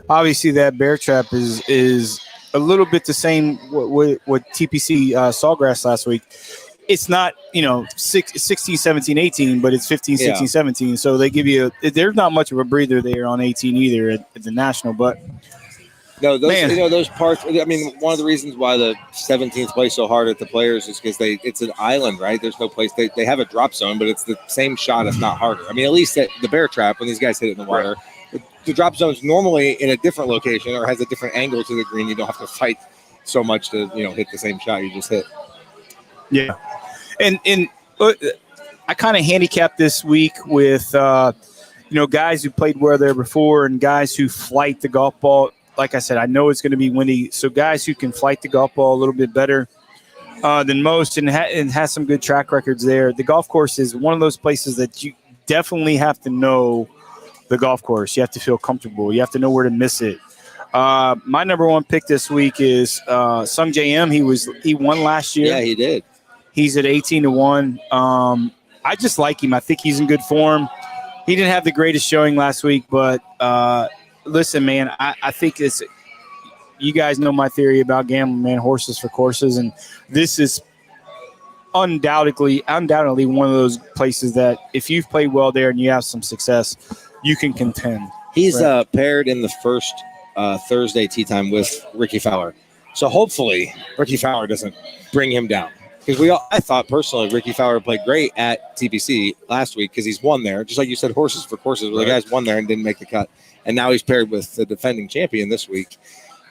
obviously that bear trap is a little bit the same what TPC Sawgrass last week. It's not, 16, 17, 18, but it's 15, 16, 17. So they give you there's not much of a breather there on 18 either at the national, but no, those parts. I mean, one of the reasons why the 17th play so hard at the Players is because it's an island, right? There's no place they have a drop zone, but it's the same shot, if not harder. I mean, at least at the bear trap when these guys hit it in the water, the drop zone's normally in a different location or has a different angle to the green. You don't have to fight so much to hit the same shot you just hit. Yeah. And I kind of handicapped this week with, guys who played well there before and guys who flight the golf ball. Like I said, I know it's going to be windy. So guys who can flight the golf ball a little bit better than most and has some good track records there. The golf course is one of those places that you definitely have to know the golf course. You have to feel comfortable. You have to know where to miss it. My number one pick this week is Sung J.M. He won last year. Yeah, he did. He's at 18-1. I just like him. I think he's in good form. He didn't have the greatest showing last week, but listen, man, I think it's – you guys know my theory about gambling, man, horses for courses, and this is undoubtedly one of those places that if you've played well there and you have some success, you can contend. He's paired in the first Thursday tee time with Ricky Fowler. So hopefully Ricky Fowler doesn't bring him down. Because I thought personally Ricky Fowler played great at TPC last week because he's won there. Just like you said, horses for courses. Well, the guys won there and didn't make the cut. And now he's paired with the defending champion this week.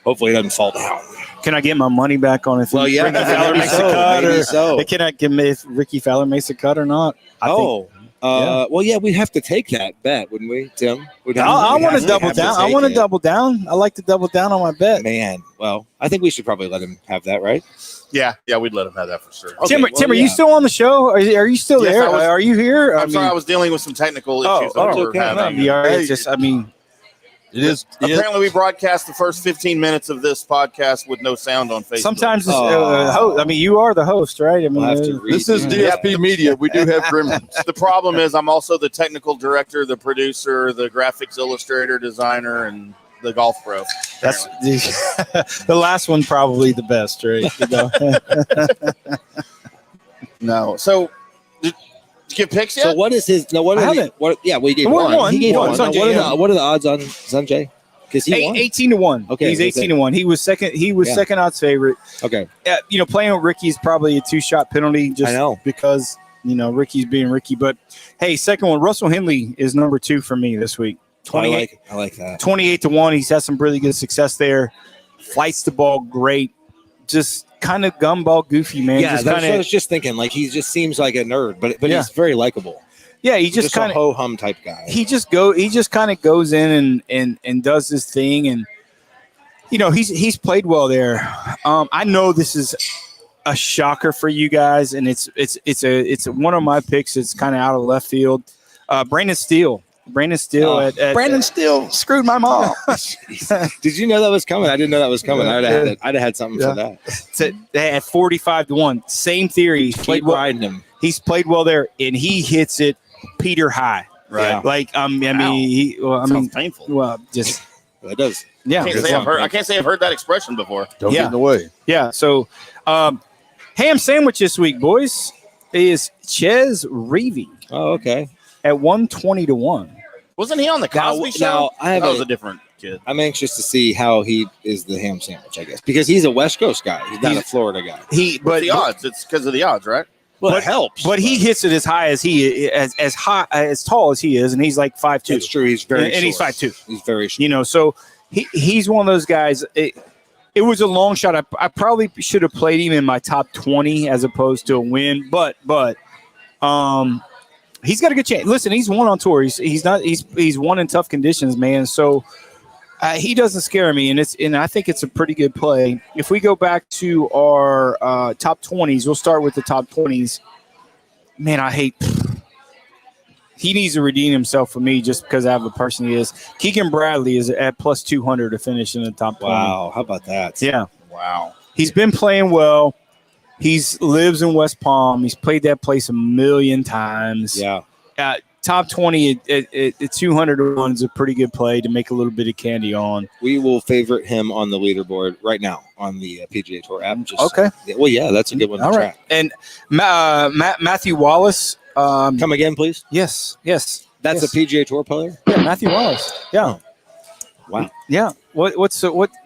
Hopefully he doesn't fall down. Can I get my money back on if Ricky Fowler makes a cut? Can I give me if Ricky Fowler makes a cut or not? We'd have to take that bet, wouldn't we, Tim? I want to double down. I want to double down. I like to double down on my bet. Man, well, I think we should probably let him have that, right? Yeah, we'd let him have that for sure. Okay, Tim, are you still on the show? Are you still there? Are you here? I'm sorry, I was dealing with some technical issues. It is. Apparently, we broadcast the first 15 minutes of this podcast with no sound on Facebook. Sometimes, you are the host, right? I mean, this is DSP Media. We do have gremlins. The problem is, I'm also the technical director, the producer, the graphics illustrator, designer, and the golf pro. That's the last one, probably the best, right? No. So, did you get picks yet? So what is his? No, what? We gave one. He gave one. What are the odds on Sanjay? Because he won 18-1. Okay, he's 18-1. He was second. He was second odds favorite. Okay. Playing with Ricky is probably a 2-shot penalty. Just because Ricky's being Ricky. But hey, second one, Russell Henley is number 2 for me this week. I like that. 28-1. He's had some really good success there. Flights the ball great. Just kind of gumball goofy, man. Yeah, that's what I was just thinking. Like he just seems like a nerd, but he's very likable. Yeah, he's just kind of a ho hum type guy. He just kind of goes in and does his thing, and he's played well there. I know this is a shocker for you guys, and it's one of my picks. It's kind of out of left field. Brandon Steele. Brandon Steele screwed my mom. Did you know that was coming? I didn't know that was coming. I'd have had something for that. So they had 45-1. Same theory. He's played well there, and he hits it Peter high. Right. Like sounds painful. Well, just it does. Yeah. I can't say I've heard that expression before. Don't get in the way. Yeah. So, ham sandwich this week, boys, is Ches Reavy. Oh, okay. At 120-1. Wasn't he on the Cosby Show? That was a different kid. I'm anxious to see how he is the ham sandwich, I guess, because he's a West Coast guy. He's not a Florida guy. But the odds. It's because of the odds, right? Well, it helps. But he hits it as high as as tall as he is, and he's like 5'2". That's true. He's very and short. He's 5'2". He's very short. So he's one of those guys. It was a long shot. I probably should have played him in my top 20 as opposed to a win, but he's got a good chance. Listen, he's won on tour. He's won in tough conditions, man. So he doesn't scare me, and I think it's a pretty good play. If we go back to our top 20s, we'll start with the top 20s. Man, he needs to redeem himself for me just because I have the person he is. Keegan Bradley is at plus 200 to finish in the top 20. Wow, how about that? Yeah. Wow. He's been playing well. He lives in West Palm. He's played that place a million times. Yeah. top 20 at 200 to 1 is a pretty good play to make a little bit of candy on. We will favorite him on the leaderboard right now on the PGA Tour app. Okay. Well, yeah, that's a good one to track. And Matthew Wallace. Come again, please. Yes. That's a PGA Tour player? Yeah, Matthew Wallace. Yeah. Oh. Wow. Yeah. What's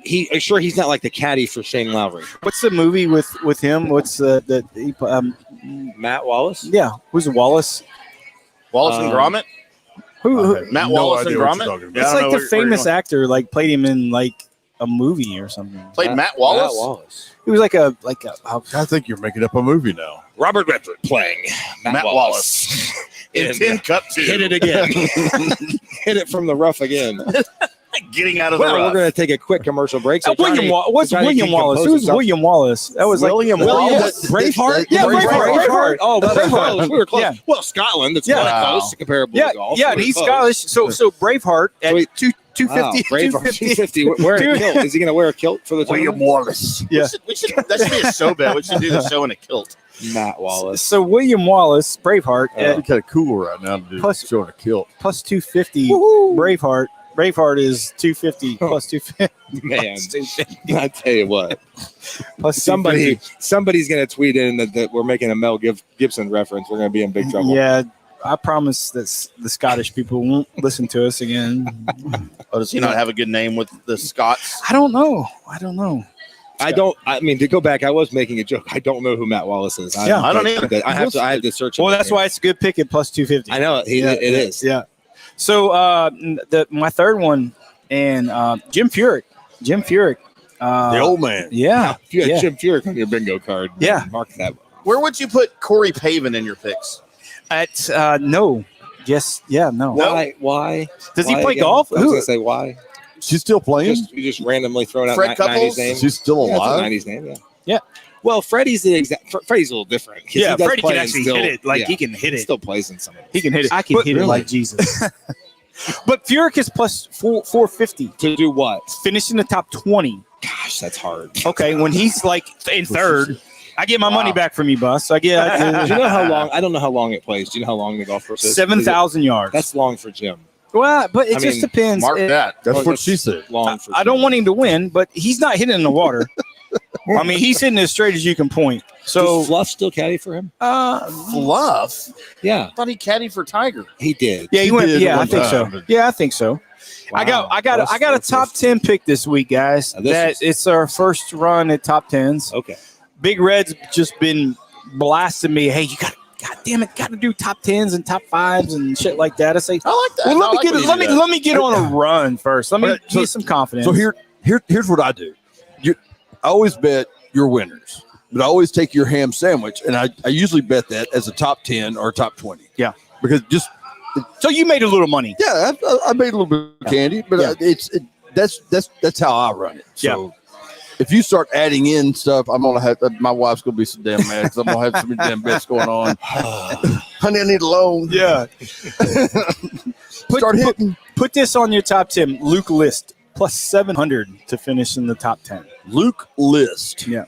he's not like the caddy for Shane Lowry. What's the movie with him? What's the Matt Wallace? Yeah. Who's Wallace? Wallace and Gromit? Who Matt Wallace and Gromit? It's like the famous actor, like played him in like a movie or something. Played Matt Wallace? Matt Wallace. He was like a. I think you're making up a movie now. Robert Redford playing Matt Wallace. In Tin Cup 2. Hit it again. Hit it from the rough again. Getting out of the rough. We're going to take a quick commercial break. So What's William Wallace? Who's William Wallace? That was William Wallace. Braveheart? Yeah, Braveheart. Oh, Braveheart. We were close. Yeah. Well, Scotland. That's kind of close, comparable to golf. Yeah, he's Scottish. So Braveheart at 250. 250. Wearing a kilt. Is he going to wear a kilt for the William Wallace? Yeah. That should be a show bet. We should do the show in a kilt. Matt Wallace. So William Wallace, Braveheart, It's kind of cool right now to do showing a kilt. plus 250. Braveheart. Braveheart is 250 plus 250. Man, plus 250. I tell you what. Plus Somebody's going to tweet in that we're making a Mel Gibson reference. We're going to be in big trouble. Yeah, I promise that the Scottish people won't listen to us again. Does he not have a good name with the Scots? I don't know. I mean, to go back, I was making a joke. I don't know who Matt Wallace is. I don't either. I have to search. Well, that's why it's a good pick at plus 250. I know it is. Yeah. So my third one, and Jim Furyk. The old man. Yeah. If you had Jim Furyk on your bingo card, mark that. Where would you put Corey Pavin in your picks? At no. Yes. Yeah. No. Why? Does he play golf? I was going to say why. She's still playing. You just randomly throwing out Fred 90s names. She's still alive. That's a 90s name. Yeah. Well, Freddie's Freddie's a little different. Yeah, Freddie can actually hit it. Like he can hit it. Still plays in some of it. He can hit it. I can hit it like Jesus. But Furyk is plus 450 to do what? Finish in the top 20. Gosh, that's hard. Okay, when he's like in third, I get my money back from you, Bus. Do you know how long? I don't know how long it plays. Do you know how long the golf course is? 7,000 yards. That's long for Jim. Well, but it just depends. Mark that. That's what she said. Long for I don't want him to win, but he's not hitting in the water. I mean, he's hitting as straight as you can point. So does Fluff still caddy for him? Fluff? Yeah. I thought he caddied for Tiger. He did. Yeah, he went. Yeah, I think so. But... Yeah, I think so. Wow. I got a top 10 pick this week, guys. It's our first run at top 10s. Okay. Big Red's just been blasting me. Hey, you got to do top 10s and top 5s and shit like that. I say, I like that. Well, let me get on a run first. Let me get some confidence. So here's what I do. I always bet your winners, but I always take your ham sandwich, and I usually bet that as a top 10 or top 20. Yeah, because so you made a little money. Yeah, I made a little bit of candy, but that's how I run it. So if you start adding in stuff, I'm gonna have my wife's gonna be so damn mad because I'm gonna have so many damn bets going on. Honey, I need a loan. Yeah. Put this on your top 10. Luke List plus 700 to finish in the top 10. Luke List. Yeah.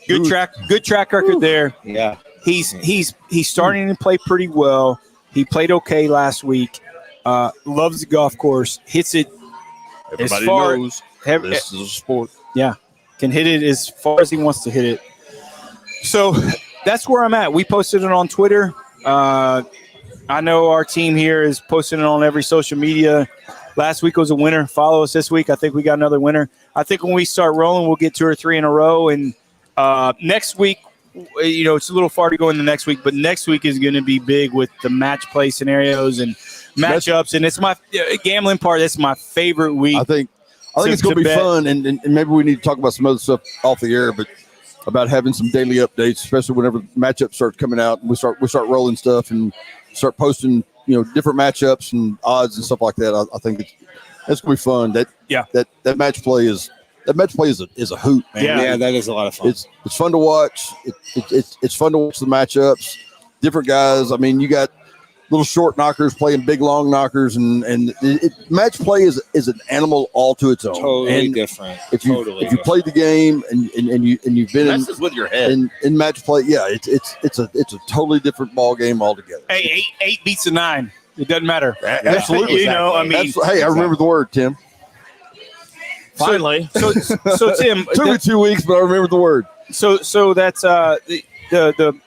Good track record there. Yeah. He's starting to play pretty well. He played okay last week. Loves the golf course. Hits it Everybody knows this is a sport. Yeah. Can hit it as far as he wants to hit it. So that's where I'm at. We posted it on Twitter. I know our team here is posting it on every social media. Last week was a winner. Follow us this week. I think we got another winner. I think when we start rolling, we'll get 2 or 3 in a row. And next week, it's a little far to go in the next week, but next week is going to be big with the match play scenarios and matchups. And it's my gambling part. That's my favorite week. I think it's going to be fun. And maybe we need to talk about some other stuff off the air, but about having some daily updates, especially whenever matchups start coming out. We start rolling stuff and start posting, different matchups and odds and stuff like that. I think that's going to be fun. That match play is a hoot, man. Yeah, that is a lot of fun. It's fun to watch. It's fun to watch the matchups. Different guys. I mean, you got little short knockers playing big long knockers, and match play is an animal all to its own. Totally different. If you played the game and you've been messes with your head in match play, it's a totally different ball game altogether. Hey, eight beats a 9. It doesn't matter. Absolutely. You know, I mean, I remember the word, Tim. finally. So Tim, took me 2 weeks, but I remember the word. So that's the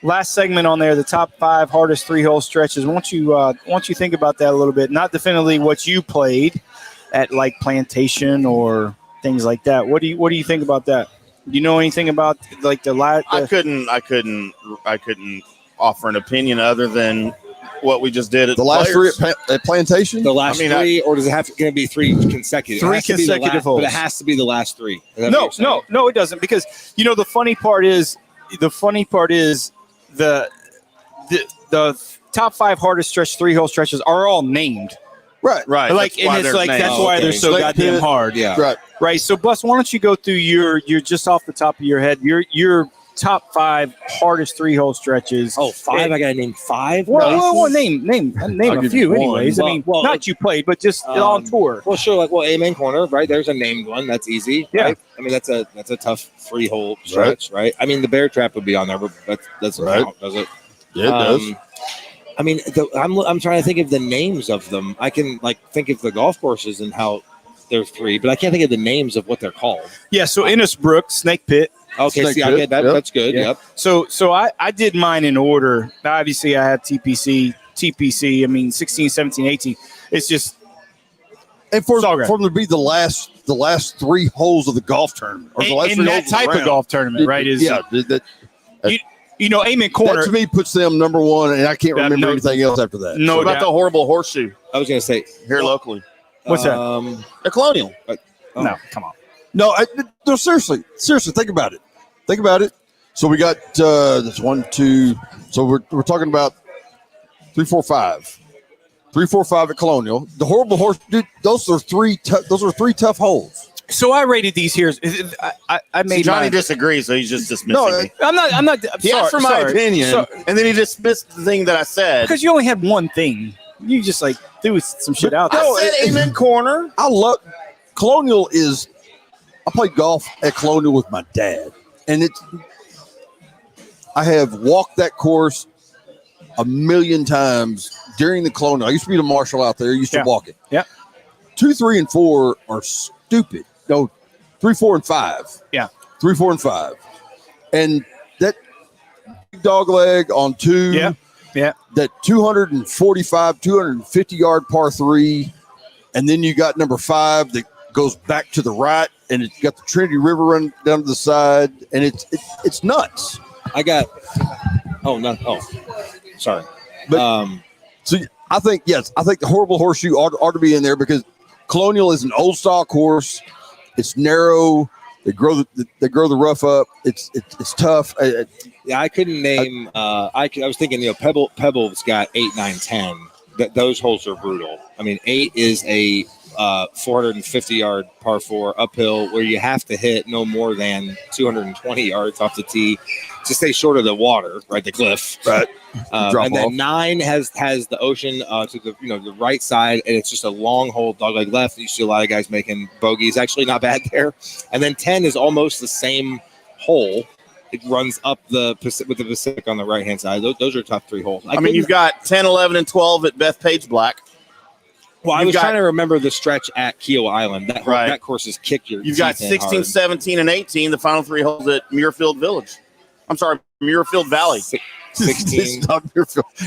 last segment on there, the top 5 hardest 3-hole stretches. Won't you think about that a little bit? Not definitively what you played at like Plantation or things like that. What do you think about that? Do you know anything about like the last? I couldn't offer an opinion other than what we just did at the last Players. 3 at Plantation. The last 3, or does it have to be 3 consecutive? 3 consecutive holes. But it has to be the last 3. No, it doesn't, because the funny part is the top 5 hardest stretch 3-hole stretches are all named. Right. Like, and it's like that's why they're so goddamn hard. Yeah. Right. So, Bus, why don't you go through your just off the top of your head your top 5 hardest 3-hole stretches? Oh, 5. I gotta name 5. Well, name a few, anyways. Well, I mean, not you played, but just on tour. Well, sure. Like, Amen Corner, right? There's a named one. That's easy. Yeah. Right? I mean, that's a tough 3-hole stretch, right? I mean, the Bear Trap would be on there, but that doesn't count, does it? Yeah, it does. I mean, I'm trying to think of the names of them. I can think of the golf courses and how there's 3, but I can't think of the names of what they're called. Yeah. So Innisbrook, Snake Pit. Okay, Snake I Pit, get that. yep. That's good. Yeah. Yep. So I did mine in order. Obviously, I had TPC. I mean, 16, 17, 18. It's just And for Sawgrass. them to be the last 3 holes of the golf tournament, or the last in 3 that holes type of, the of golf tournament, right? Is that Amen Corner. to me puts them number 1, and I can't remember no- anything else after that. No What about doubt. the horrible horseshoe I was gonna say here locally? What's that? The Colonial. No, come on. No, seriously, think about it. So we got this 1, 2. So we're talking about 3, 4, 5. 3, 4, 5 at Colonial. The horrible horse, dude. Those are 3 tough holes. So I rated these here. I made Johnny mine. disagrees, so he's just dismissing me. I'm not. He asked for my opinion, and then he dismissed the thing that I said. because you only had one thing. You just like threw some shit out there. I said Amen Corner. I love Colonial. I played golf at Colonial with my dad, and I have walked that course a million times during the Colonial. I used to be the marshal out there. I used to walk it. Yeah. 2, 3, and 4 are stupid. No, 3, 4, and 5. Yeah. 3, 4, and 5. And that big dog leg on 2. Yeah. Yeah. That 245, 250 yard par 3. And then you got number 5 that goes back to the right, and it's got the Trinity River run down to the side, and it's nuts. I got. Oh no! Oh, sorry. But so I think the horrible horseshoe ought to be in there, because Colonial is an old style course. It's narrow. They grow the rough up. It's tough. Yeah, I couldn't name. I was thinking, Pebble's got 8, 9, 10. Those holes are brutal. I mean, 8 is a 450 yard par 4 uphill where you have to hit no more than 220 yards off the tee to stay short of the water, right? The cliff, Right. And then 9 has the ocean to the right side, and it's just a long hole, dogleg left. You see a lot of guys making bogeys. Actually, not bad there. And then 10 is almost the same hole. It runs up the Pacific on the right hand side. Those are tough 3 holes. I mean, you've got 10, 11, and 12 at Bethpage Black. Well, I was trying to remember the stretch at Kiowa Island. That course is kick your. You've got 16, hard. 17, and 18. The final 3 holes at Muirfield Village. I'm sorry, Muirfield Valley. 16.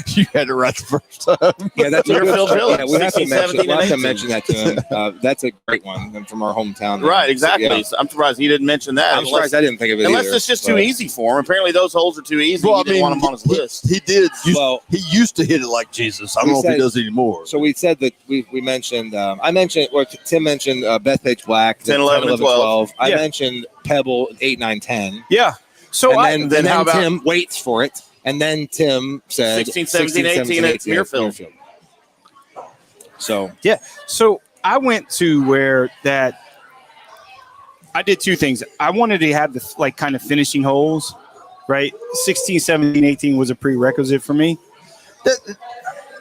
You had it right the first time. Yeah, that's Muirfield Village. Yeah, we have to 16, 17, and 18. mention that to him. That's a great one from our hometown. Right, exactly. So, yeah. So I'm surprised he didn't mention that. I'm surprised I didn't think of it Unless either, it's just too easy for him. Apparently, those holes are too easy. Well, he didn't want them on his list. He did. Well, he used to hit it like Jesus. I don't know if he does anymore. So we said that we mentioned. I mentioned. Well, Tim mentioned Bethpage Black. 10, 11, and 12. I mentioned Pebble 8, 9, 10. Yeah. So and then how about Tim waits for it. And then Tim said 16, 17, 18 at Muirfield. So, yeah. So I went to where that I did 2 things. I wanted to have the kind of finishing holes, right? 16, 17, 18 was a prerequisite for me.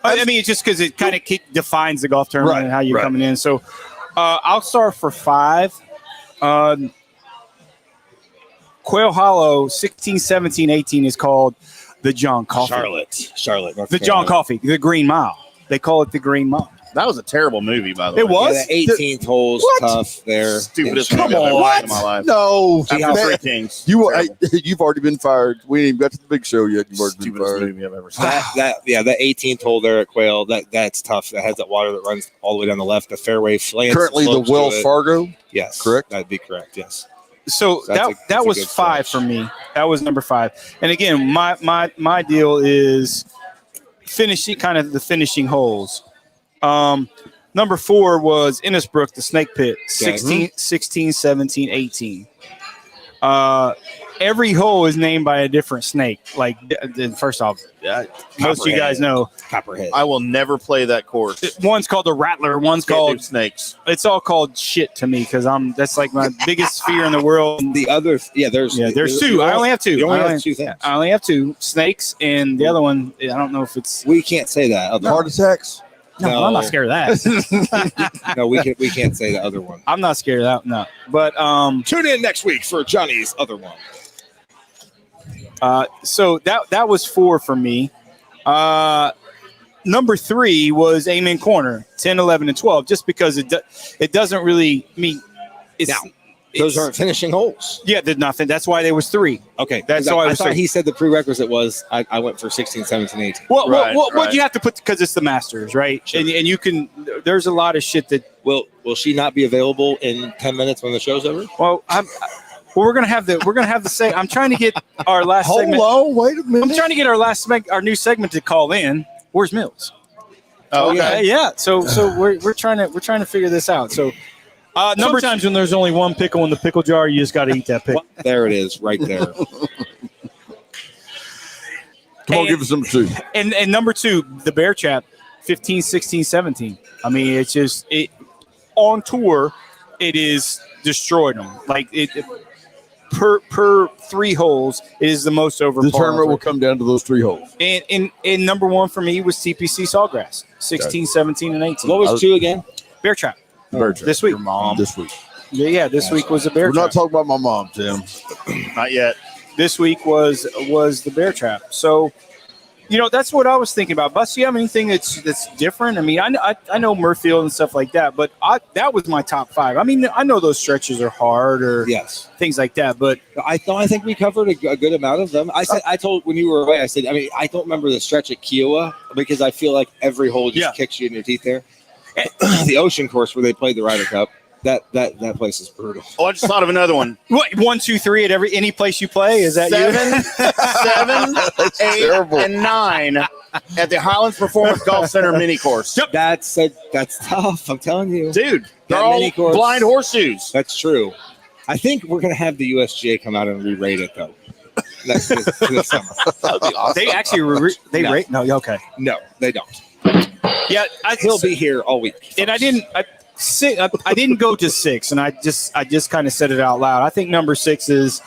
I mean, it's just because it kind of defines the golf tournament and how you're coming in. So I'll start for 5. Quail Hollow 16, 17, 18 is called the John Coffey. Charlotte. The John Coffey, the Green Mile. They call it the Green Mile. That was a terrible movie, by the way. It was? Yeah, the 18th hole's tough there. Stupidest Come movie I've ever on. seen in my life. No, Three Kings. You've already been fired. We ain't even got to the big show yet. You've already been Stupidest fired. movie I've ever seen. That 18th hole there at Quail, that's tough. That has that water that runs all the way down the left. The fairway slants. Currently, the Wells Fargo. Yes, correct. That'd be correct. Yes. So that was 5 for me. That was number 5. And again, my deal is finishing kind of the finishing holes. Number 4 was Innisbrook, the Snake Pit, 16, 17, 18. Every hole is named by a different snake. Like, first off, most of you guys know. Copperhead. I will never play that course. One's called the Rattler. One's called Snakes. It's all called shit to me because that's like my biggest fear in the world. The other, there's 2. I only have 2. You only have 2 things. I only have 2 snakes, and the other one, I don't know if it's. We can't say that. Heart attacks. No, I'm not scared of that. No, we can't say the other one. I'm not scared of that. No, but tune in next week for Johnny's other one. So that was 4 for me. Number 3 was Amen Corner, 10, 11, and 12, just because it doesn't really mean it's. Now, those aren't finishing holes. Yeah, did nothing. That's why there was 3. Okay, that's why I thought he said the prerequisite was I went for 16, 17, 18. What you have to put because it's the Masters, right? Sure. And you can. There's a lot of shit that. Will she not be available in 10 minutes when the show's over? Well, we're gonna have the say. I'm trying to get our last segment. Hold on, wait a minute. I'm trying to get our new segment to call in. Where's Mills? Oh, okay. Yeah. So we're trying to figure this out. So sometimes when there's only one pickle in the pickle jar, you just got to eat that pickle. There it is, right there. Come on, give us number 2. And number 2, the Bear Trap, 15, 16, 17. I mean, it's just on tour, it is destroyed them. Like it per 3 holes, it is the most over. The tournament will come down to those 3 holes. And number 1 for me was TPC Sawgrass, 16, 17, and 18. What was 2 again? Bear Trap. Bear Trap. This week. Your mom. This week. Yeah, this week was the Bear We're Trap. not talking about my mom, Tim. Not yet. This week was the Bear Trap. So, that's what I was thinking about. Bus, do you have anything that's different? I mean, I know Murfield and stuff like that, but that was my top 5. I mean, I know those stretches are hard or things like that, but I think we covered a good amount of them. I told when you were away, I said, I mean, I don't remember the stretch at Kiowa because I feel like every hole just kicks you in your teeth there. The Ocean Course where they played the Ryder Cup, that place is brutal. Oh, I just thought of another one. What 1, 2, 3 at any place you play? Is that 7, 8, and 9 at the Highlands Performance Golf Center mini course. Yep. That's tough. I'm telling you, Dude. They're That all mini course. blind horseshoes. That's true. I think we're gonna have the USGA come out and re-rate it though. This summer. That would be awesome. They actually No. rate? No, okay. No, they don't. Yeah, He'll be here all week. And I didn't go to 6, and I just kind of said it out loud. I think number 6 is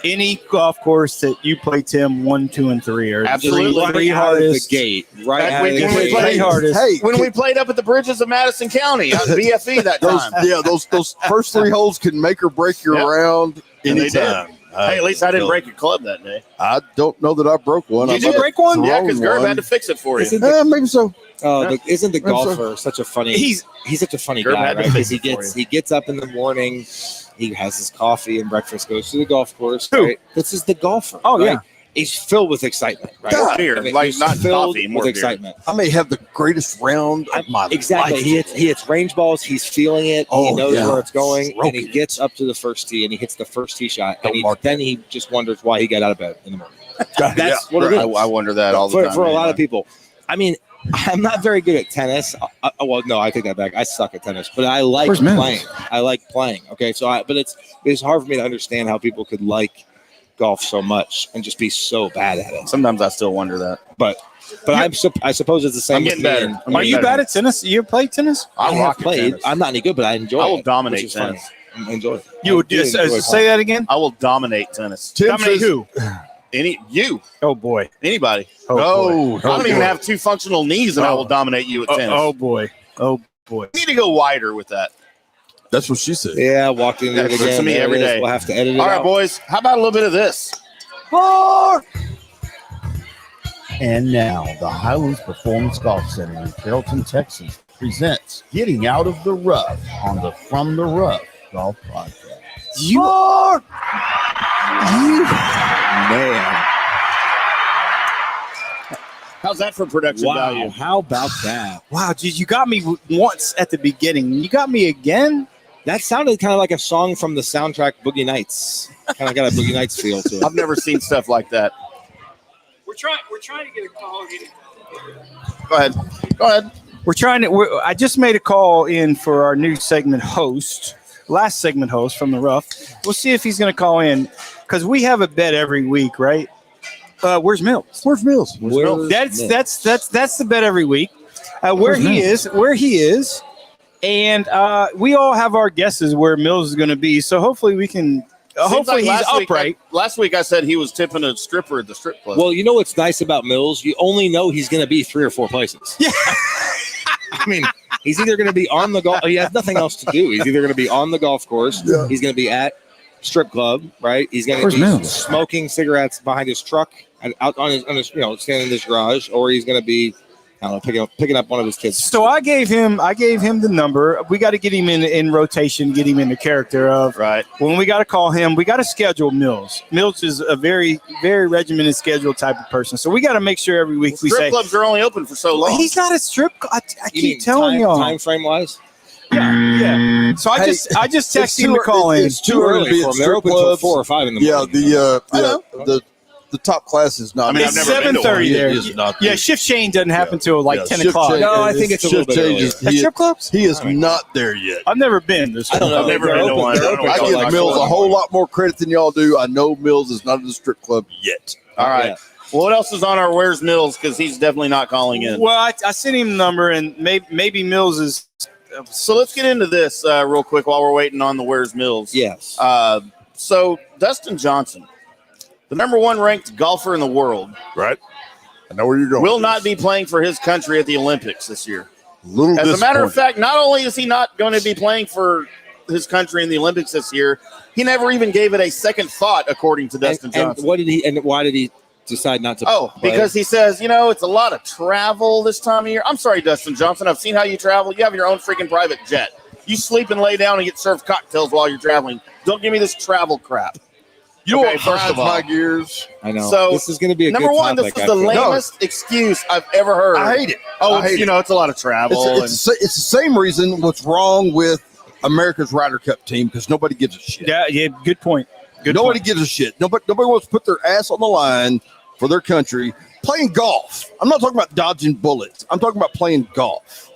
any golf course that you play, Tim, 1, 2, and 3 are Absolutely. three hardest. The gate, right out of the When we gate. played- Three hardest. Hey, When we played up at the bridges of Madison County on BFE that time. those first 3 holes can make or break your Yep. round And they did. anytime. Hey, at least I didn't break a club that day. I don't know that I broke one. Did I you might break one? have Yeah, because thrown Gerb one. had to fix it for you. Maybe so. Isn't the I'm sorry. golfer such a funny? He's such a funny Gerb guy, had to right? fix Because it for you. he gets up in the morning, he has his coffee and breakfast, goes to the golf course. Who? Right? This is the golfer. Oh, right? yeah. He's filled with excitement, right? More beer, like he's not filled coffee, more with beer. excitement. I may have the greatest round of my Exactly. life. He hits range balls. He's feeling it. He Oh, knows yeah. where it's going, and he Stroking. gets up to the first tee and he hits the first tee shot, and Don't mark then he just wonders why he got out of bed in the morning. Yeah. That's what it is. I wonder that all the for, time. for a lot anyway. of people. I mean, I'm not very good at tennis. Well, no, I take that back. I suck at tennis, but I like Where's Mills? playing. I like playing. Okay, so but it's hard for me to understand how people could like golf so much and just be so bad at it. Sometimes I still wonder that. But I suppose it's the same. I'm with getting me better. and- I'm Are getting you better. bad at tennis? You play tennis? I have rock at played. tennis. I'm not any good, but I enjoy it. I will dominate which is fun. tennis. I enjoy it. You would I do enjoy say that again? I will dominate tennis. Tim Dominate says, who? You. Oh boy. Anybody. Oh, I don't even have 2 functional knees, and I will dominate you at tennis. Oh boy. Oh boy. You need to go wider with that. That's what she said. Yeah, I walked into it again. To me every day. We'll have to edit it All right, out. boys. How about a little bit of this? And now, the Highlands Performance Golf Center in Carrollton, Texas presents Getting Out of the Rough on the From the Rough Golf Podcast. Man. How's that for production value? How about that? Wow, geez, you got me once at the beginning. You got me again? That sounded kind of like a song from the soundtrack Boogie Nights. Kind of got a Boogie Nights feel to it. I've never seen stuff like that. We're trying to get a call in. Go ahead. I just made a call in for our new segment host, last segment host from the Rough. We'll see if he's going to call in because we have a bet every week, right? Where's Mills? Where's Mills? That's the bet every week. Where he is, and we all have our guesses where Mills is going to be. So hopefully we can. Hopefully he's upright. Last week I said he was tipping a stripper at the strip club. Well, you know what's nice about Mills? You only know he's going to be 3 or 4 places. Yeah. I mean, he's either going to be on the golf. He has nothing else to do. He's either going to be on the golf course. Yeah. He's going to be at strip club, right? He's going to be smoking cigarettes behind his truck and out on his standing in his garage, or he's going to be, I don't know, picking up one of his kids. So I gave him the number. We got to get him in rotation, get him in the character of right. When we got to call him, we got to schedule Mills. Mills is a very, very regimented schedule type of person. So we got to make sure every week we say strip clubs are only open for so long. He's not a strip. I keep telling y'all. Time frame wise. Yeah. So I just texted him to call in. It's too early for them. They're open until 4 or 5 in the morning. The top class is not. It's 7:30 there. Yeah, shift change doesn't happen till like 10 o'clock. No, I think it's a little bit earlier. Strip clubs? He is not there yet. I've never been. I don't know. I've never been to one. I give Mills a whole lot more credit than y'all do. I know Mills is not at the strip club yet. All right. Well, what else is on our Where's Mills? Because he's definitely not calling in. Well, I sent him the number, and maybe Mills is. So let's get into this real quick while we're waiting on the Where's Mills. Yes. So Dustin Johnson, the number 1 ranked golfer in the world, Right. I know where you're going. will not be playing for his country at the Olympics this year. As a matter of fact, not only is he not going to be playing for his country in the Olympics this year, he never even gave it a second thought, according to Dustin Johnson. And why did he decide not to play? Because he says, it's a lot of travel this time of year. I'm sorry, Dustin Johnson. I've seen how you travel. You have your own freaking private jet. You sleep and lay down and get served cocktails while you're traveling. Don't give me this travel crap. First of all, my gears. I know. So this is going to be a number good one. topic, This is the lamest excuse I've ever heard. I hate it. It's a lot of travel. It's the same reason what's wrong with America's Ryder Cup team because nobody gives a shit. Yeah. Good point. Nobody gives a shit. Nobody wants to put their ass on the line for their country playing golf. I'm not talking about dodging bullets. I'm talking about playing golf.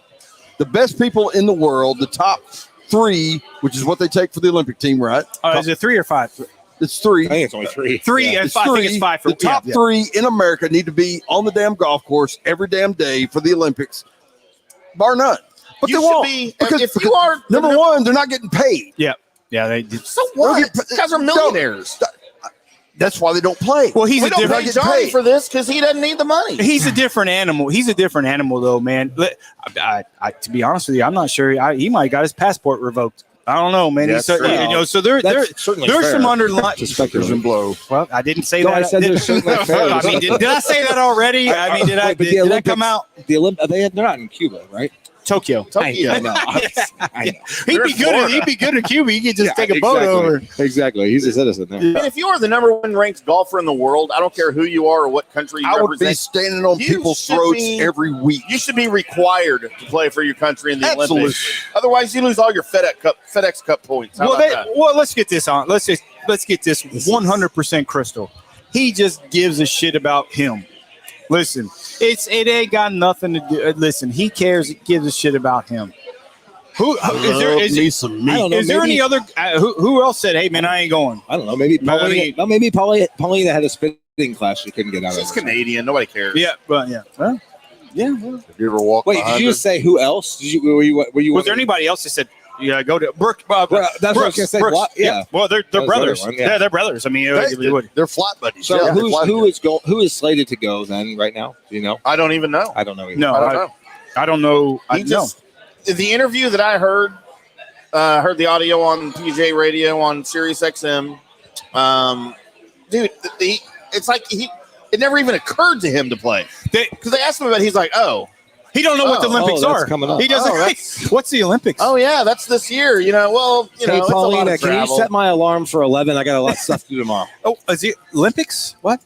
The best people in the world, the top 3, which is what they take for the Olympic team, right? Is it 3 or 5? It's 3. I think it's only 3. 3 and 5. I think it's 5 for the top 3 in America need to be on the damn golf course every damn day for the Olympics, bar none. But you they won't because if you are number 1, they're not getting paid. Yeah, they did. So what? These guys are millionaires. That's why they don't play. Well, he's we a don't different pay Johnny for this because he doesn't need the money. He's a different animal. He's a different animal, though, man. To be honest with you, I'm not sure. He might have got his passport revoked. I don't know, man. Yes, so there's some underlying specters and blow. Well, I didn't say No, that. I said there's certainly fair. I mean, did I say that already? I mean, did I come out? They're not in Cuba, right? Tokyo. I know. I know. He'd be good in Cuba. He could just take a boat over. Exactly. He's a citizen there. I mean, if you are the number 1 ranked golfer in the world, I don't care who you are or what country you represent. I would be standing on people's throats every week. You should be required to play for your country in the Absolutely. Olympics. Otherwise, you lose all your FedEx Cup points. Well, let's get this on. Let's get this 100% crystal. He just gives a shit about him. Listen, it ain't got nothing to do. Listen, he cares. He gives a shit about him. Is there any other? Who else said, "Hey, man, I ain't going"? I don't know. Maybe Paulina had a spinning class she couldn't get out of. She's Canadian. Nobody cares. Yeah, but yeah. Well, Have you ever walked? Wait, did you just say who else? Were you? Was there anybody else that said, Yeah, go to Brooke. That's what I was gonna say. Yeah. Well, they're brothers. One, yeah, they're brothers. I mean, they're flat buddies. So who is slated to go then right now? Do you know? I don't even know. I don't know either. No, I don't know. The interview that I heard the audio on PJ Radio on Sirius XM. Dude, it's like it never even occurred to him to play because they asked him about it. He's like, oh. He don't know what the Olympics are. Coming up. He doesn't. What's the Olympics? Oh yeah, that's this year. Hey, Paulina, can you set my alarm for 11? I got a lot of stuff to do tomorrow. Oh, is it Olympics? What?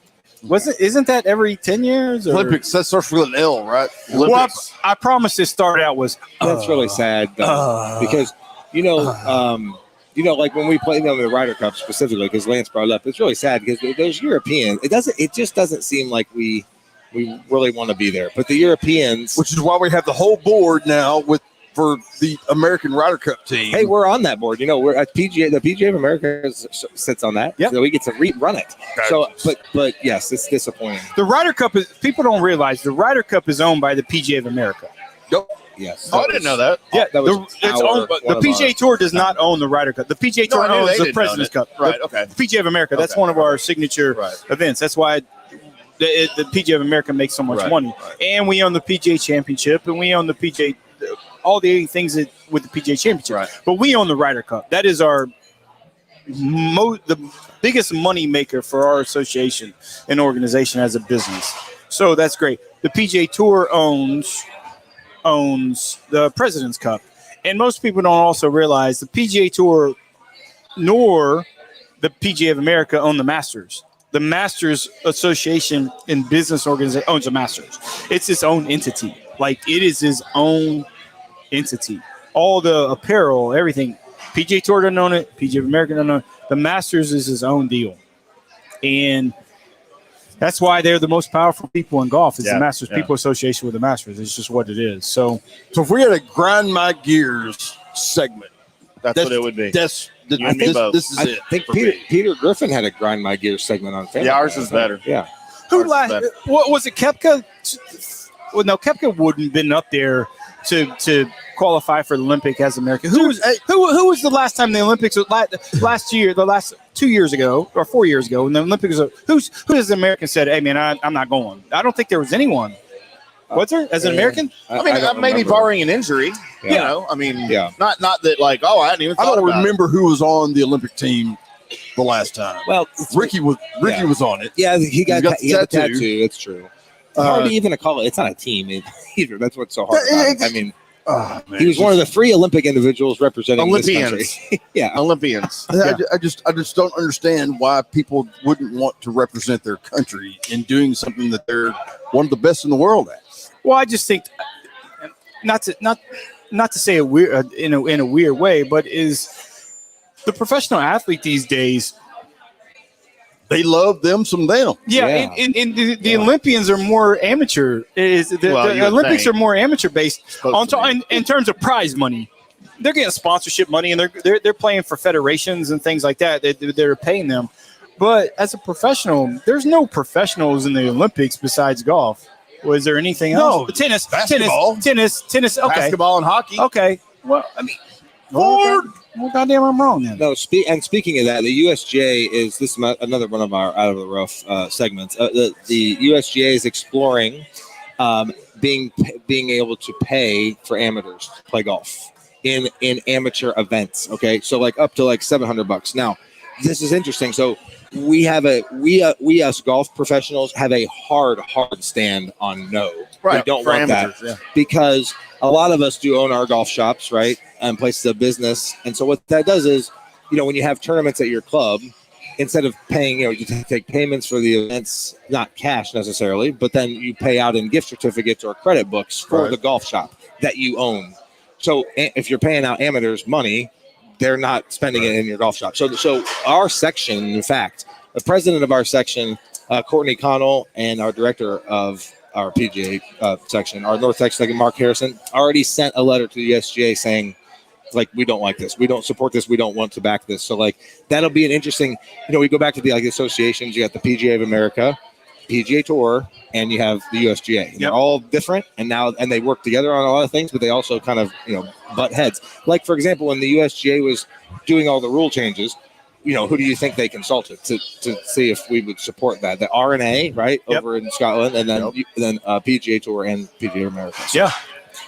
Isn't that every 10 years? Or? Olympics. That starts with an L, right? Well, I promised to start out was. That's really sad though, because like when we play them in the Ryder Cup specifically, because Lance brought it up, it's really sad because those Europeans. It just doesn't seem like we really want to be there. But the Europeans, which is why we have the whole board now for the American Ryder Cup team. Hey, we're on that board. We're at PGA. The PGA of America sits on that. Yeah, so we get to run it. So, but yes, it's disappointing. The Ryder Cup is. People don't realize the Ryder Cup is owned by the PGA of America. Yep. Yes. I didn't know that. Yeah, it's owned. The PGA Tour does not own the Ryder Cup. The PGA Tour owns the President's Cup. Right. Okay. The PGA of America. That's one of our signature events. That's why. The PGA of America makes so much money, and we own the PGA Championship, and we own the PGA, all the things with the PGA Championship. Right. But we own the Ryder Cup. That is our the biggest money maker for our association and organization as a business. So that's great. The PGA Tour owns the President's Cup, and most people don't also realize the PGA Tour nor the PGA of America own the Masters. The Masters Association and Business Organization owns the Masters. It's its own entity. Like, it is its own entity. All the apparel, everything. PGA Tour doesn't own it. PGA of America doesn't own it. The Masters is its own deal. And that's why they're the most powerful people in golf. It's the Masters People Association with the Masters. It's just what it is. So if we had a grind my gears segment, that's what it would be. This is it. I think Peter Griffin had a grind my gears segment on family. Yeah, ours is better. Yeah. Who last? What was it? Kepka? Well, no, Kepka wouldn't have been up there to qualify for the Olympic as American. Who was the last time the Olympics was last year? The last 2 years ago or 4 years ago when the Olympics was, who has the American said, "Hey man, I'm not going." I don't think there was anyone. Was there as an American? I mean, maybe barring an injury. Yeah. Not that like, I hadn't even thought I don't about remember who was on the Olympic team the last time. Well, Ricky was on it. Yeah, he got the tattoo. It's true. It's hard to even call it. It's not a team either. That's what's so hard about it. I mean, he was one of the 3 Olympic individuals representing this country. Yeah, Olympians. I just don't understand why people wouldn't want to represent their country in doing something that they're one of the best in the world at. Well, I just think not to say it weird in a weird way, but is the professional athlete these days. They love them some them. Yeah. And the Olympians are more amateur. The Olympics are more amateur based in terms of prize money. They're getting sponsorship money, and they're playing for federations and things like that. They're paying them. But as a professional, there's no professionals in the Olympics besides golf. Was there anything else? No, tennis, basketball. tennis. Okay, basketball and hockey. Okay. Well, I mean, well, goddamn, I'm wrong then. No, speaking of that, the USGA is another one of our out of the rough segments. The USGA is exploring being able to pay for amateurs to play golf in amateur events. Okay, so like up to like $700. Now, this is interesting. So we as golf professionals have a hard stand on no. Right. We don't for want amateurs, that because a lot of us do own our golf shops, right, and places of business. And so what that does is, when you have tournaments at your club, instead of paying, you take payments for the events, not cash necessarily, but then you pay out in gift certificates or credit books for the golf shop that you own. So if you're paying out amateurs money, they're not spending it in your golf shop. So our section, in fact, the president of our section, Courtney Connell, and our director of our PGA section, our North Texas section, Mark Harrison, already sent a letter to the USGA saying, like, we don't like this. We don't support this. We don't want to back this. So, like, that'll be an interesting, we go back to the associations. You got the PGA of America, PGA Tour, and you have the USGA. They're all different, and they work together on a lot of things, but they also kind of butt heads. Like, for example, when the USGA was doing all the rule changes, who do you think they consulted to see if we would support that? The RNA, right, over in Scotland, and then PGA Tour and PGA America. So. Yeah.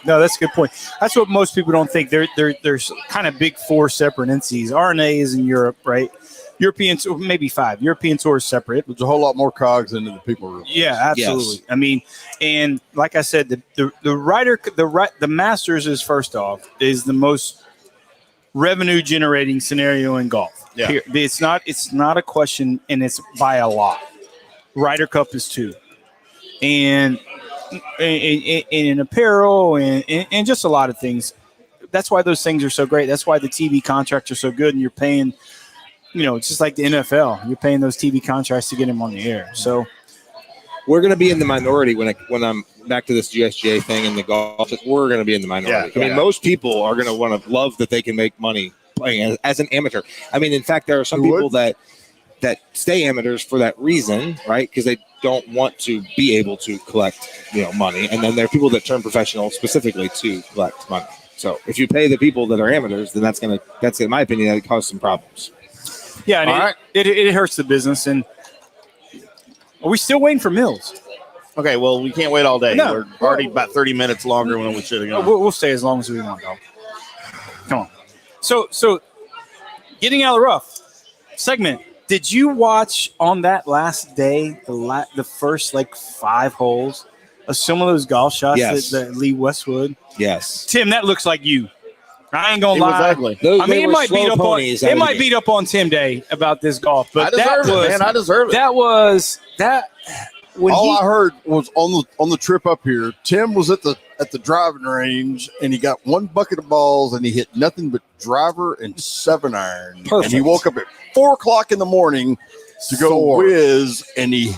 No, that's a good point. That's what most people don't think. There's kind of big 4 separate entities. RNA is in Europe, right? European, maybe 5. European Tour is separate. There's a whole lot more cogs into the people. Yeah, absolutely. Yes. I mean, and like I said, the Masters is first off is the most revenue generating scenario in golf. Yeah, it's not a question, and it's by a lot. Ryder Cup is 2, and in apparel and just a lot of things. That's why those things are so great. That's why the TV contracts are so good, and you're paying. It's just like the NFL. You're paying those TV contracts to get them on the air. So we're going to be in the minority when I'm back to this USGA thing in the golf. We're going to be in the minority. I mean, most people are going to want to love that they can make money playing as an amateur. I mean, in fact, there are some people that stay amateurs for that reason, right? Because they don't want to be able to collect, money. And then there are people that turn professional specifically to collect money. So if you pay the people that are amateurs, then that's in my opinion, that cause some problems. Yeah, and it hurts the business. And are we still waiting for Mills? Okay, well, we can't wait all day. No. We're already about 30 minutes longer than we should have gone. We'll stay as long as we want, though. Come on. So getting out of the rough segment. Did you watch on that last day the first 5 holes of some of those golf shots that Lee Westwood? Yes. Tim, that looks like you. I ain't gonna lie. Was ugly. It might beat up on Tim Day about this golf, but I deserve it. I heard was on the trip up here. Tim was at the driving range, and he got 1 bucket of balls, and he hit nothing but driver and 7-iron. Perfect. And he woke up at 4:00 in the morning to go whiz, and he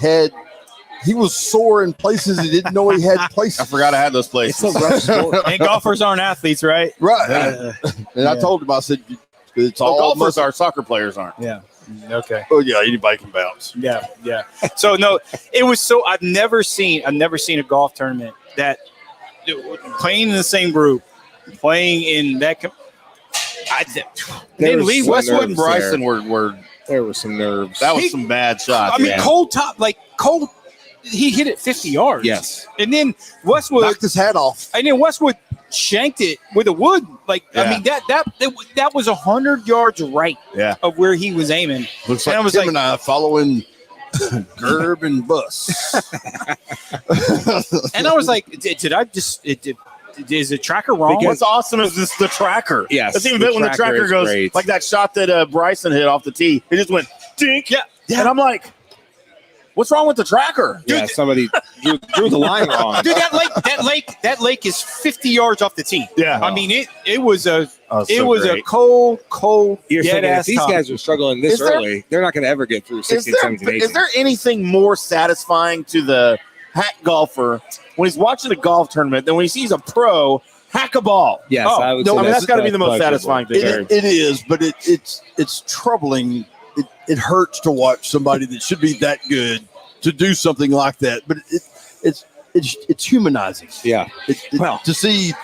was sore in places he didn't know he had places. I forgot I had those places. It's a rough sport. And golfers aren't athletes, right? Right. And I told him, I said, it's all golfers are, soccer players aren't. Yeah. Okay. Oh yeah, anybody can bounce. Yeah. So no, it was so I've never seen a golf tournament that playing in the same group, playing in that. Then Lee Westwood and Bryson were there were some nerves. That was some bad shots. I mean, Cole. He hit it 50 yards. Yes. And then Westwood knocked his hat off. And then Westwood shanked it with a wood. I mean, that was 100 yards right of where he was aiming. Looks like Tim and I following Gerb and Bus. And I was like, did I just is the tracker wrong? Because what's awesome is this the tracker. Yes. That's even better when the tracker goes great. like that shot that Bryson hit off the tee. It just went dink. Yeah. And I'm like, what's wrong with the tracker? Yeah, somebody drew the line wrong. Dude, that lake is 50 yards off the tee. Yeah. I mean, it was a great. cold, You're thinking dead if ass these top. guys are struggling this early, they're not going to ever get through 16, 17, 18. Is there anything more satisfying to the hack golfer when he's watching a golf tournament than when he sees a pro hack a ball? Yes, I mean, that's got to be the most satisfying thing. It is, but it's troubling. It hurts to watch somebody that should be that good to do something like that. But it's humanizing. Yeah. To see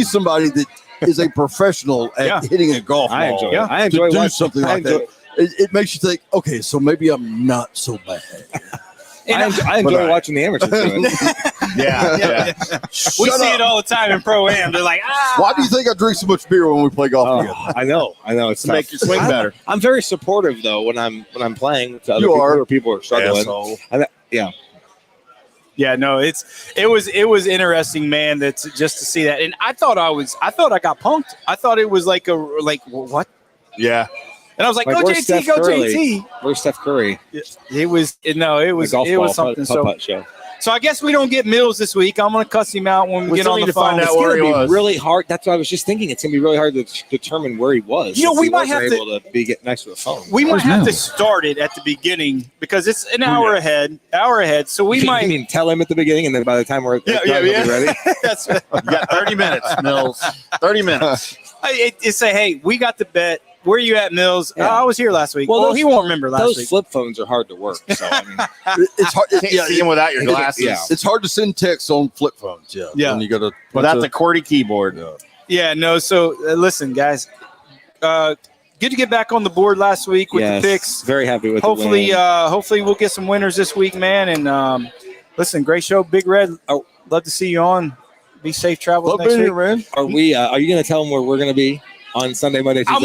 somebody that is a professional at hitting a golf ball. I enjoy to do something like that. It makes you think, okay, so maybe I'm not so bad. I enjoy watching the amateurs do it. Yeah. We see it all the time in Pro-Am. They're like, Why do you think I drink so much beer when we play golf together? I know. It's to make your swing better. I'm very supportive though when I'm playing to other people or people are struggling. Yeah, no, it was interesting, man. That's just to see that, and I thought I got punked. I thought it was like what? Yeah. And I was like, go JT, go JT. Where's Steph Curry? It was something. So I guess we don't get Mills this week. I'm going to cuss him out when we get on the phone. It's going to be really hard. That's what I was just thinking. It's going to be really hard to determine where he was. We might have to get next to the phone. We might have to start it at the beginning because it's an hour ahead. So we might. You mean tell him at the beginning, and then by the time we're done, he'll be ready? You got 30 minutes, Mills. 30 minutes. It's say, hey, we got the bet where you at, Mills? Yeah. I was here last week. Well, he won't remember last week. Those flip phones are hard to work. So I mean, it's hard. Can't see them without your glasses. Yeah. It's hard to send texts on flip phones. Yeah. When you got to Without the QWERTY keyboard. Yeah, no. So listen, guys. Good to get back on the board last week with the picks. Very happy with hopefully, the win. hopefully we'll get some winners this week, man. And listen, great show, Big Red. Love to see you on. Be safe travels next week, man. Are you going to tell them where we're going to be on Sunday, Monday, Tuesday? I'm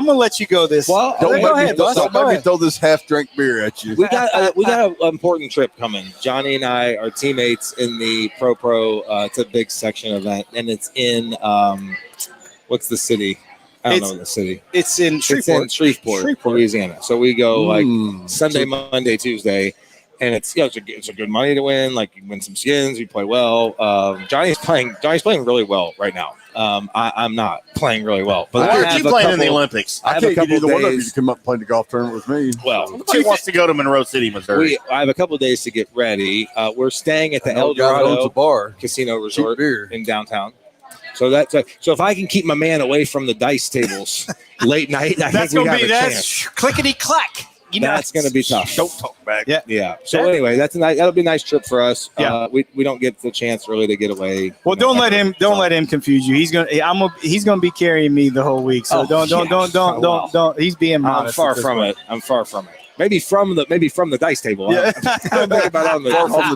gonna let you go this. Well, go ahead. Don't make me throw this half-drink beer at you. We got an important trip coming. Johnny and I are teammates in the Pro. It's a big section event, and it's in what's the city? I don't know the city. It's in Shreveport. Louisiana. So we go Sunday, Monday, Tuesday, and it's it's a good money to win. Like you win some skins, you play well. Johnny's playing really well right now. I'm not playing really well. But why aren't you playing in the Olympics? I can't get either one of you to come up and play the golf tournament with me. Well, who wants to go to Monroe City, Missouri? I have a couple of days to get ready. We're staying at the El owns Dorado a bar, Casino Resort in downtown. So so if I can keep my man away from the dice tables late night, I think we have a chance. Clickety clack. That's going to be tough. Don't talk back. Yeah. So anyway, that'll be a nice trip for us. Yeah. We don't get the chance really to get away. Well, don't let him confuse you. He's gonna be carrying me the whole week. So don't. He's being modest. I'm far from it. Maybe from the dice table. Yeah. I'm thinking about on the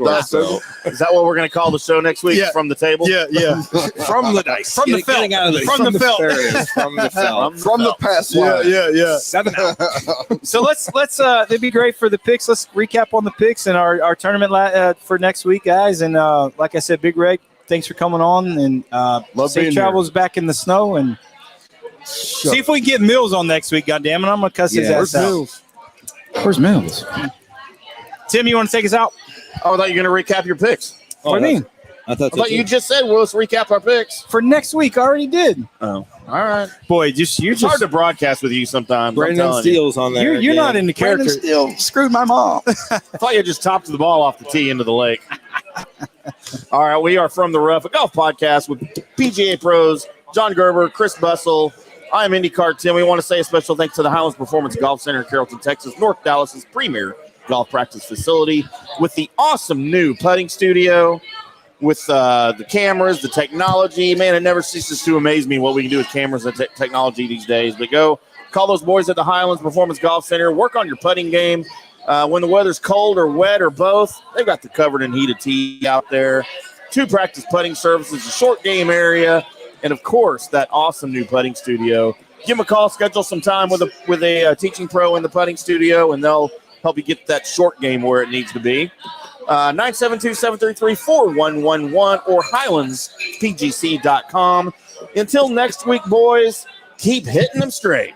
dice table. Is that what we're going to call the show next week? Yeah. From the table? Yeah. From the dice. From the felt. From the felt. From the past. Yeah. 7 out. So let's it'd be great for the picks. Let's recap on the picks and our tournament for next week, guys. And like I said, Big Red, thanks for coming on, and safe travels back in the snow, and see if we can get Mills on next week. Goddamn it, I'm gonna cuss his ass out. Where's Mills? Tim, you want to take us out? Oh, I thought you were going to recap your picks. What do you mean? I thought you just said, well, let's recap our picks. For next week, I already did. Oh, all right. Boy, it's hard to broadcast with you sometimes. Brandon Steele's on there. You're not in the character. Brandon Steele screwed my mom. I thought you just topped the ball off the tee into the lake. All right, we are From the Rough, a golf podcast with PGA pros, John Gerber, Chris Bussell. I am IndyCar Tim. We want to say a special thanks to the Highlands Performance Golf Center in Carrollton, Texas, North Dallas's premier golf practice facility, with the awesome new putting studio, with the cameras, the technology. Man, it never ceases to amaze me what we can do with cameras and technology these days. But go call those boys at the Highlands Performance Golf Center. Work on your putting game. When the weather's cold or wet or both, they've got the covered and heated tee out there. 2 practice putting services, a short game area, and, of course, that awesome new putting studio. Give them a call, schedule some time with a teaching pro in the putting studio, and they'll help you get that short game where it needs to be. 972-733-4111 or HighlandsPGC.com. Until next week, boys, keep hitting them straight.